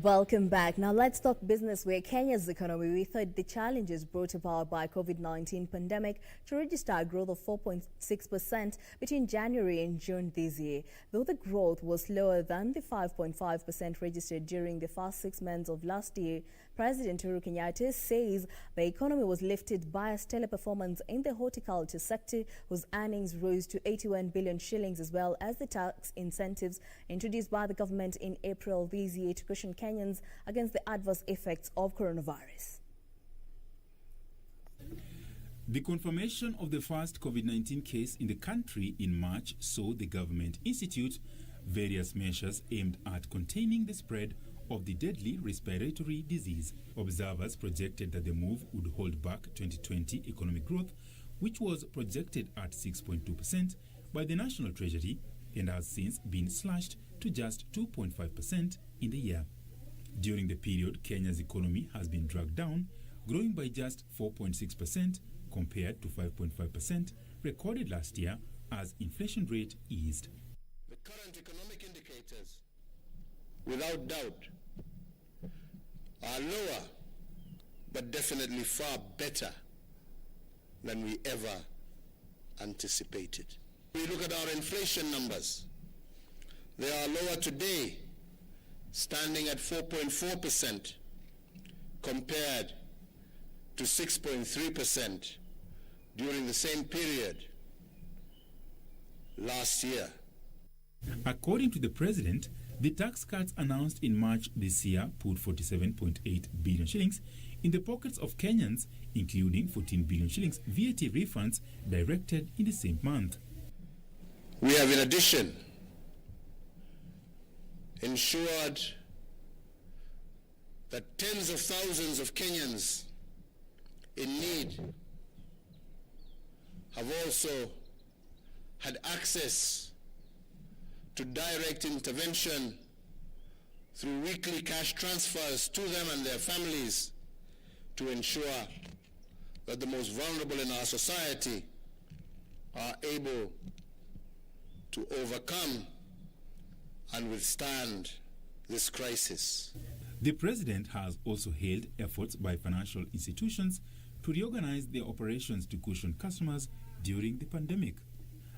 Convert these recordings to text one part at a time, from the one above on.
Welcome back. Now let's talk business, where Kenya's economy withered the challenges brought about by COVID-19 pandemic to register a growth of 4.6% between January and June this year. Though the growth was lower than the 5.5% registered during the first 6 months of last year, President Uhuru Kenyatta says the economy was lifted by a stellar performance in the horticulture sector, whose earnings rose to 81 billion shillings, as well as the tax incentives introduced by the government in April this year to cushion Kenyans against the adverse effects of coronavirus. The confirmation of the first COVID-19 case in the country in March saw the government institute various measures aimed at containing the spread of the deadly respiratory disease. Observers projected that the move would hold back 2020 economic growth, which was projected at 6.2% by the National Treasury and has since been slashed to just 2.5% in the year. During the period, Kenya's economy has been dragged down, growing by just 4.6% compared to 5.5% recorded last year as inflation rate eased. The current economic indicators, without doubt, are lower, but definitely far better than we ever anticipated. We look at our inflation numbers. They are lower today, standing at 4.4% compared to 6.3% during the same period last year. According to the president, the tax cuts announced in March this year put 47.8 billion shillings in the pockets of Kenyans, including 14 billion shillings VAT refunds directed in the same month. We have, in addition, ensured that tens of thousands of Kenyans in need have also had access to direct intervention through weekly cash transfers to them and their families to ensure that the most vulnerable in our society are able to overcome and withstand this crisis. The president has also hailed efforts by financial institutions to reorganize their operations to cushion customers during the pandemic.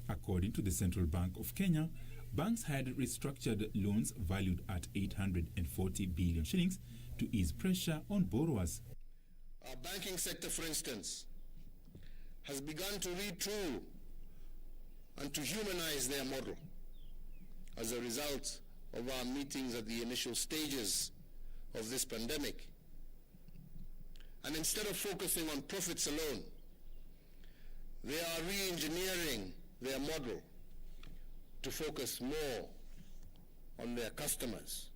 According to the Central Bank of Kenya, banks had restructured loans valued at 840 billion shillings to ease pressure on borrowers. Our banking sector, for instance, has begun to retool and to humanize their model as a result of our meetings at the initial stages of this pandemic. And instead of focusing on profits alone, they are re-engineering their model to focus more on their customers.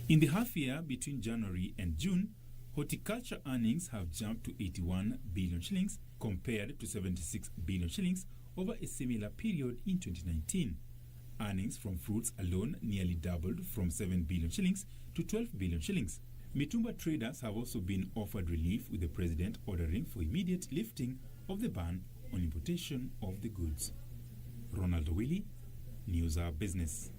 In the half year between January and June, horticulture earnings have jumped to 81 billion shillings compared to 76 billion shillings over a similar period in 2019. Earnings from fruits alone nearly doubled from 7 billion shillings to 12 billion shillings. Mitumba traders have also been offered relief, with the president ordering for immediate lifting of the ban on importation of the goods. Ronald Willie, News Hour Business.